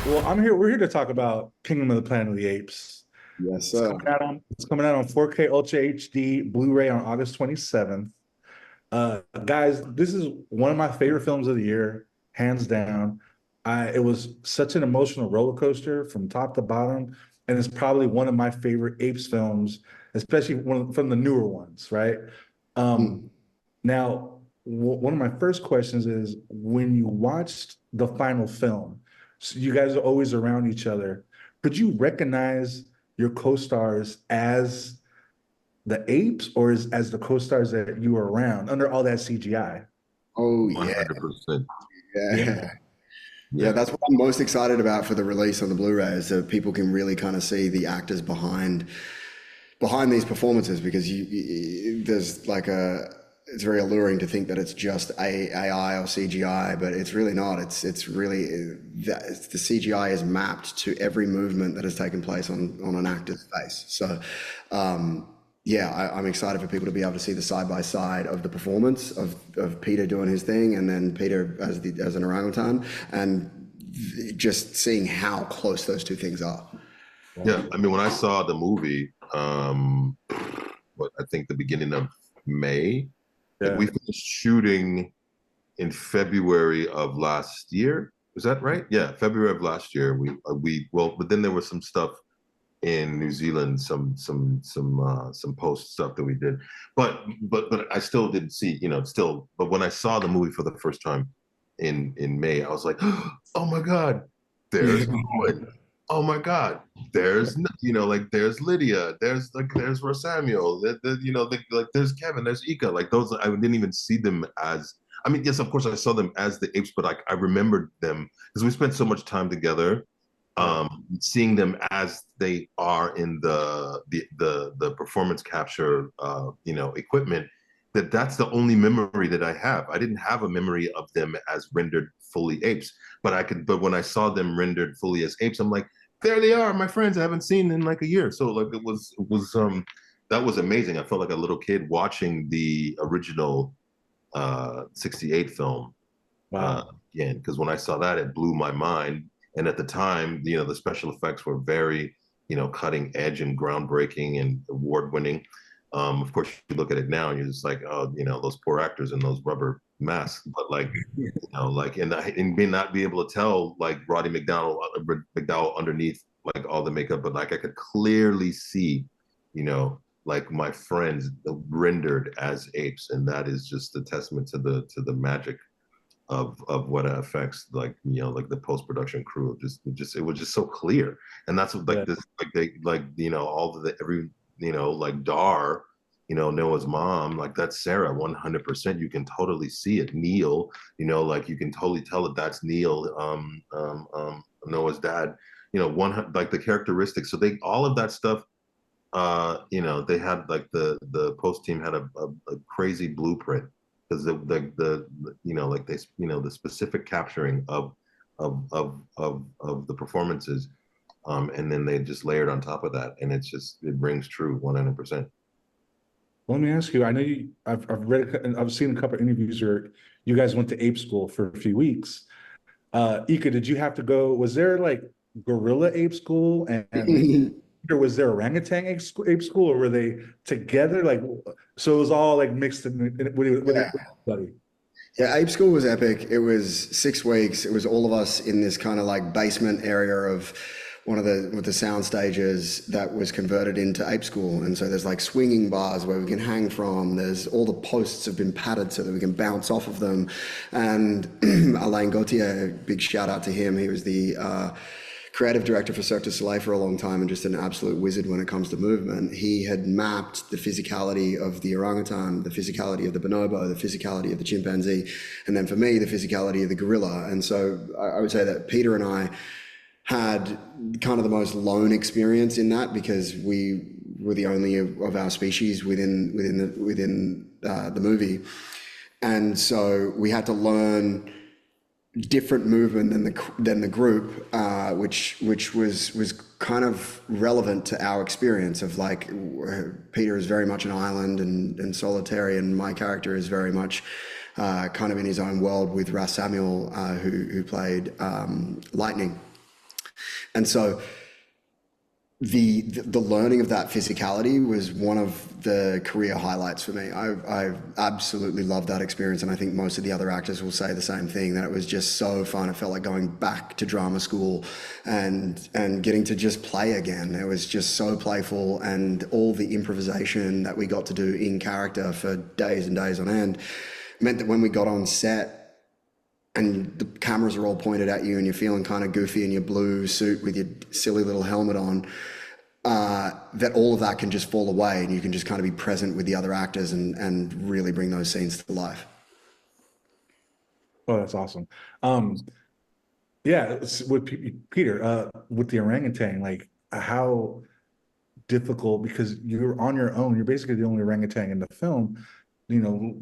Well, I'm here. We're here to talk about Kingdom of the Planet of the Apes. Yes, It's sir. coming out on it's coming out on 4K Ultra HD Blu-ray on August 27th. Guys, this is one of my favorite films of the year, hands down. It was such an emotional roller coaster from top to bottom, and it's probably one of my favorite Apes films, especially from the newer ones, right? Um, Mm. Now, one of my first questions is when you watched the final film, so you guys are always around each other. Could you recognize your co-stars as the apes or as the co-stars that you were around under all that CGI? Oh yeah, 100%. Yeah. yeah, yeah. Yeah. That's what I'm most excited about for the release on the Blu-ray is that people can really kind of see the actors behind these performances because there's like it's very alluring to think that it's just AI or CGI, but it's really not. It's really the CGI is mapped to every movement that has taken place on an actor's face. So, yeah, I'm excited for people to be able to see the side by side of the performance of Peter doing his thing, and then Peter as an orangutan, and just seeing how close those two things are. Yeah. I mean, when I saw the movie, I think the beginning of May, like Yeah. we finished shooting in February of last year. Is that right? Yeah, February of last year. But then there was some stuff in New Zealand, some post stuff that we did. But I still didn't see, but when I saw the movie for the first time in May, I was like, oh my God, there's Owen. Oh my God, like there's Lydia, there's Rosamuel, like there's Kevin, there's Ika, like those I didn't even see them as. I mean, yes, of course I saw them as the apes, but I remembered them because we spent so much time together, Yeah. seeing them as they are in the performance capture equipment. That's the only memory that I have. I didn't have a memory of them as rendered fully apes, but when I saw them rendered fully as apes, I'm like, there they are, my friends I haven't seen in like a year. So like it was that was amazing. I felt like a little kid watching the original 68 film uh, Wow. again, because when I saw that, it blew my mind. And at the time, the special effects were very, cutting edge and groundbreaking and award winning. Of course, you look at it now and you're just like, oh, those poor actors in those rubber masks. But like, like, and may not be able to tell like Roddy McDowell underneath like all the makeup, but like I could clearly see, like my friends rendered as apes, and that is just a testament to the magic of what affects like like the post-production crew. Just it was just so clear. And that's what Yeah. like this like they like all of the every like Dar, Noah's mom, like that's Sarah 100%. You can totally see it. Neil, like you can totally tell that that's Neil, Noah's dad. One like the characteristics. So they all of that stuff. They had like the post team had a crazy blueprint because the like they the specific capturing of the performances, and then they just layered on top of that, and it rings true 100%. Let me ask you, I know I've read, and I've seen a couple of interviews where you guys went to ape school for a few weeks. Ika, did you have to go? Was there like gorilla ape school and or was there orangutan ape school, or were they together? Like, so it was all like mixed with Yeah. everybody. Yeah, Ape School was epic. It was 6 weeks. It was all of us in this kind of like basement area of one of the sound stages that was converted into Ape School. And so there's like swinging bars where we can hang from. There's all the posts have been padded so that we can bounce off of them. And Alain Gauthier, big shout out to him. He was the creative director for Cirque du Soleil for a long time and just an absolute wizard when it comes to movement. He had mapped the physicality of the orangutan, the physicality of the bonobo, the physicality of the chimpanzee, and then for me, the physicality of the gorilla. And so I would say that Peter and I had kind of the most lone experience in that because we were the only of our species within the movie. And so we had to learn different movement than the group, which was kind of relevant to our experience of like Peter is very much an island and solitary, and my character is very much kind of in his own world with Ras Samuel, who played Lightning. And so the learning of that physicality was one of the career highlights for me. I absolutely loved that experience, and I think most of the other actors will say the same thing, that it was just so fun. It felt like going back to drama school and getting to just play again. It was just so playful, and all the improvisation that we got to do in character for days and days on end meant that when we got on set and the cameras are all pointed at you and you're feeling kind of goofy in your blue suit with your silly little helmet on, that all of that can just fall away and you can just kind of be present with the other actors and really bring those scenes to life. Oh, that's awesome. Yeah, with Peter, with the orangutan, like how difficult, because you're on your own. You're basically the only orangutan in the film. You know,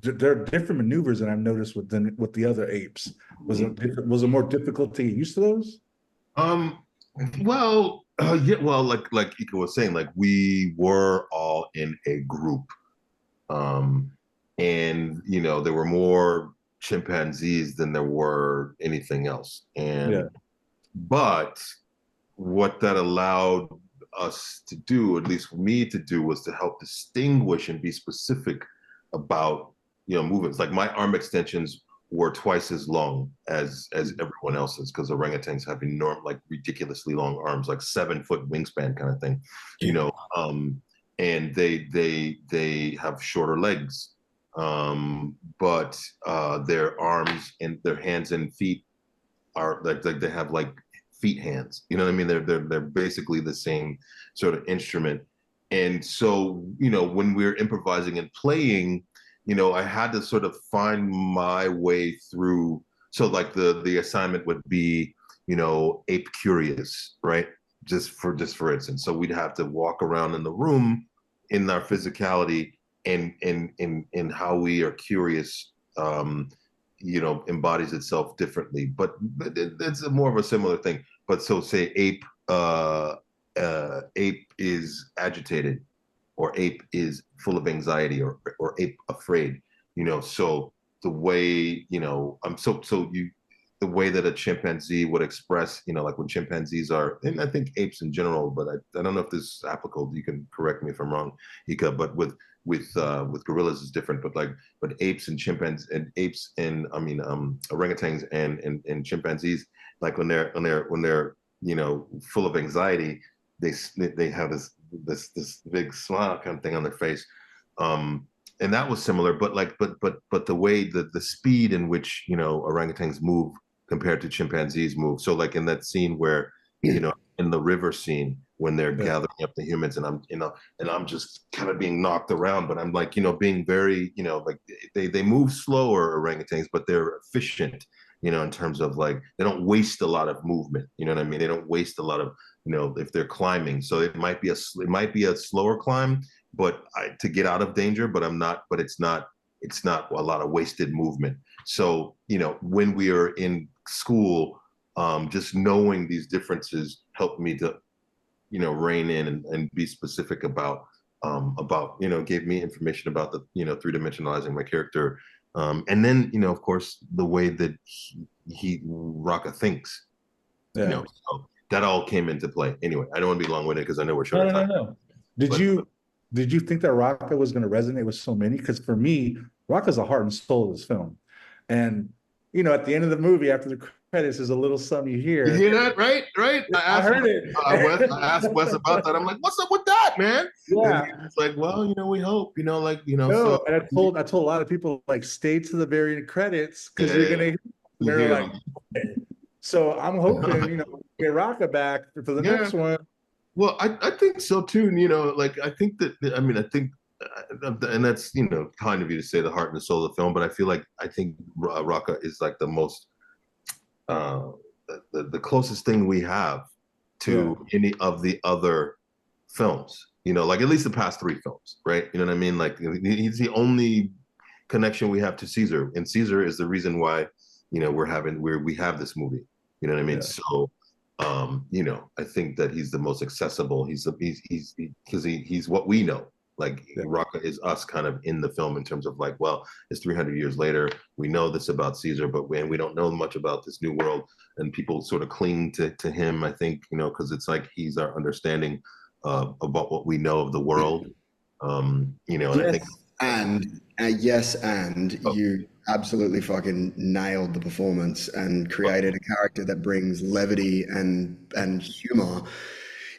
there are different maneuvers that I've noticed with the other apes. Was it more difficult to get used to those? Um, well, yeah, well, like Ika was saying, like we were all in a group, um, and there were more chimpanzees than there were anything else, Yeah, but what that allowed us to do, at least for me to do, was to help distinguish and be specific about movements. Like my arm extensions were twice as long as everyone else's, because orangutans have like ridiculously long arms, like 7-foot wingspan kind of thing, and they have shorter legs, but their arms and their hands and feet are like they have like feet hands. You know what I mean? They're basically the same sort of instrument. And so, when we're improvising and playing, I had to sort of find my way through. So like the assignment would be, ape curious, right? Just for instance. So we'd have to walk around in the room in our physicality and in how we are curious, embodies itself differently. But it's more of a similar thing. But so say ape is agitated, or ape is full of anxiety, or ape afraid. So the way the way that a chimpanzee would express, like when chimpanzees are, and I think apes in general, but I don't know if this is applicable. You can correct me if I'm wrong, Ika. But with gorillas is different. But apes and chimpanzees and orangutans and chimpanzees, like when they're full of anxiety, they have this big smile kind of thing on their face, and that was similar. But the way the speed in which orangutans move compared to chimpanzees move. So like in that scene where in the river scene when they're gathering up the humans, and I'm just kind of being knocked around, but I'm like being very like they move slower, orangutans, but they're efficient. In terms of like they don't waste a lot of movement. You know what I mean? They don't waste a lot of if they're climbing. So it might be a slower climb, but to get out of danger. But it's not a lot of wasted movement. So when we are in school, just knowing these differences helped me to rein in and be specific about gave me information about the three-dimensionalizing my character. And then, of course, the way that Raka thinks, so that all came into play. Anyway, I don't want to be long-winded because I know we're short of time. No. Did you think that Raka was going to resonate with so many? Because for me, Raka's the heart and soul of this film. And, at the end of the movie, after the credits, there's a little something you hear. You hear that? Right? I heard it. I asked Wes about that. I'm like, what's up with that, man? Yeah. And it's like, well, we hope, No, so. and I told a lot of people, like, stay to the very credits because you're going to hear like, so I'm hoping, get Raka back for the next one. Well, I think so too. Like I think that I think, and that's kind of you to say the heart and the soul of the film, but I think Raka is like the most the closest thing we have to any of the other films. Like at least the past 3 films, right? You know what I mean? Like he's the only connection we have to Caesar, and Caesar is the reason why we have this movie. You know what I mean? Yeah. So. I think that he's the most accessible. He's because he's what we know. Like Yeah. Raqqa is us kind of in the film in terms of like, well, it's 300 years later. We know this about Caesar, but we don't know much about this new world. And people sort of cling to him, I think, because it's like he's our understanding about what we know of the world. And I think. And you absolutely fucking nailed the performance and created a character that brings levity and humor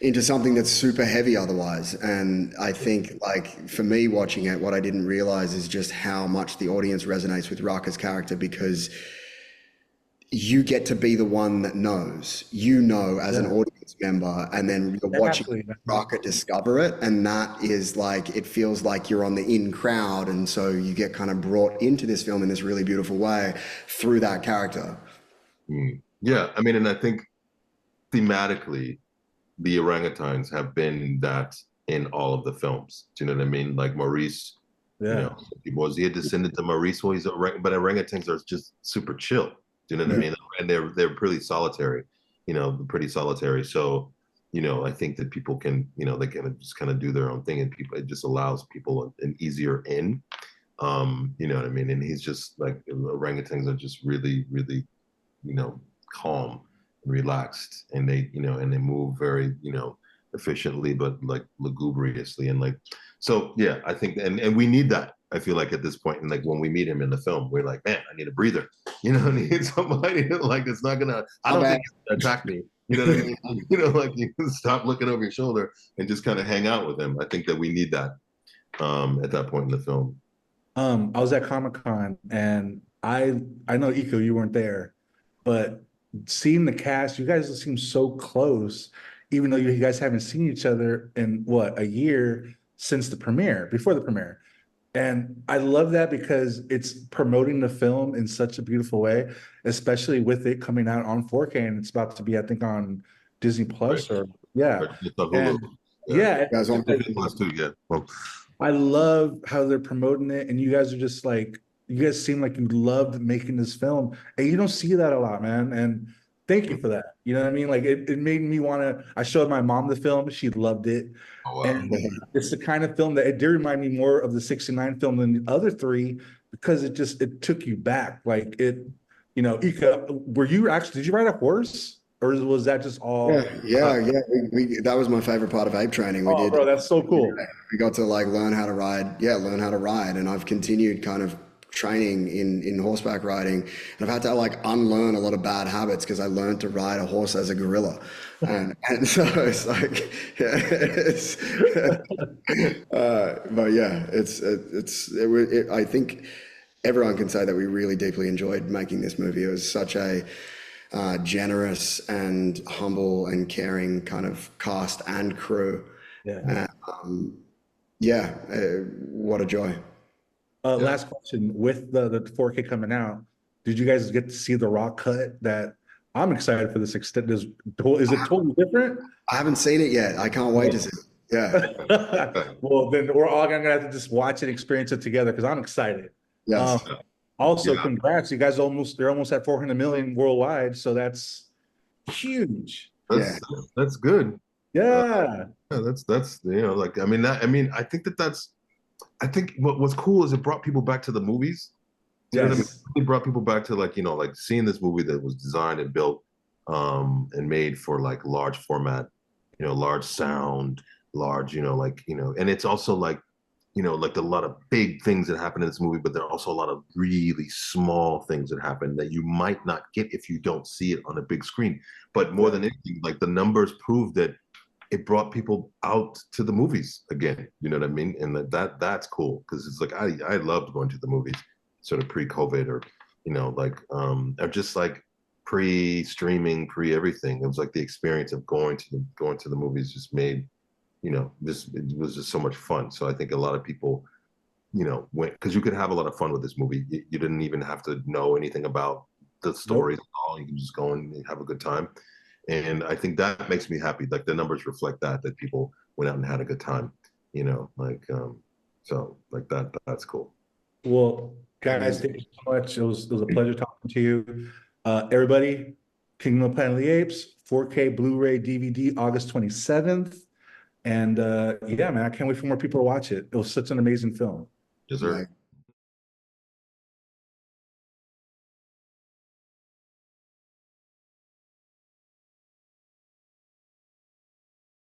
into something that's super heavy otherwise. And I think, like, for me watching it, what I didn't realize is just how much the audience resonates with Raka's character, because you get to be the one that knows, as an audience member, and then you're watching Raka discover it. And that is like, it feels like you're on the in crowd. And so you get kind of brought into this film in this really beautiful way through that character. Yeah. I mean, and I think thematically, the orangutans have been that in all of the films. Do you know what I mean? Like Maurice, was he a descendant of Maurice? Well, but orangutans are just super chill. Do you know what I mean? And they're pretty solitary, pretty solitary. So, I think that people can, they can just kind of do their own thing, and it just allows people an easier in. You know what I mean? And he's just like, orangutans are just really, really, calm and relaxed, and they move very, efficiently, but like lugubriously, and like, so yeah, I think, and we need that. I feel like at this point, and like when we meet him in the film, we're like, man, I need a breather. I need somebody like it's not gonna. I don't think it's gonna attack me. You know what I mean? Like you can stop looking over your shoulder and just kind of hang out with him. I think that we need that at that point in the film. I was at Comic-Con, and I know, Eko, you weren't there, but seeing the cast, you guys seem so close, even though you guys haven't seen each other in a year since the premiere, before the premiere. And I love that because it's promoting the film in such a beautiful way, especially with it coming out on 4K, and it's about to be, I think, on Disney Plus or And, yeah. Plus too, yeah. Well, I love how they're promoting it, and you guys are just like, you guys seem like you loved making this film, and you don't see that a lot, man. And thank you for that. You know what I mean? Like it made me want to. I showed my mom the film; she loved it, and it's the kind of film that it did remind me more of the '69 film than the other three, because it took you back. Like it, Ika, did you ride a horse? Or was that just all? Yeah. That was my favorite part of ape training. We did. Bro, that's so cool. We got to like learn how to ride. And I've continued kind of training in horseback riding, and I've had to like unlearn a lot of bad habits because I learned to ride a horse as a gorilla, and so it's like, but yeah, I think everyone can say that we really deeply enjoyed making this movie. It was such a generous and humble and caring kind of cast and crew. What a joy. Last question. With the 4K coming out, did you guys get to see the raw cut? That I'm excited for this extent. Is it totally different? I haven't seen it yet. I can't wait to see it. Yeah. Well, then we're all gonna have to just watch and experience it together, because I'm excited. Yes. Also, congrats. You guys they're almost at 400 million worldwide. So that's huge. That's good. Yeah. That's like, I think what's cool is it brought people back to the movies. You know what I mean? It brought people back to like seeing this movie that was designed and built and made for like large format, large sound, large, and it's also like, like a lot of big things that happen in this movie, but there are also a lot of really small things that happen that you might not get if you don't see it on a big screen. But more than anything, like the numbers prove that it brought people out to the movies again. You know what I mean? And that's cool, because it's like I loved going to the movies, sort of pre-COVID, or or just like pre-streaming, pre-everything. It was like the experience of going to the movies just made, it was just so much fun. So I think a lot of people, went, because you could have a lot of fun with this movie. You didn't even have to know anything about the stories at all. You can just go and have a good time. And I think that makes me happy. Like the numbers reflect that people went out and had a good time, so like that's cool. Well, guys, thank you so much. It was a pleasure talking to you. Everybody, Kingdom of Planet of the Apes, 4K Blu-ray DVD, August 27th. And yeah, man, I can't wait for more people to watch it. It was such an amazing film. Yes, sir. Like,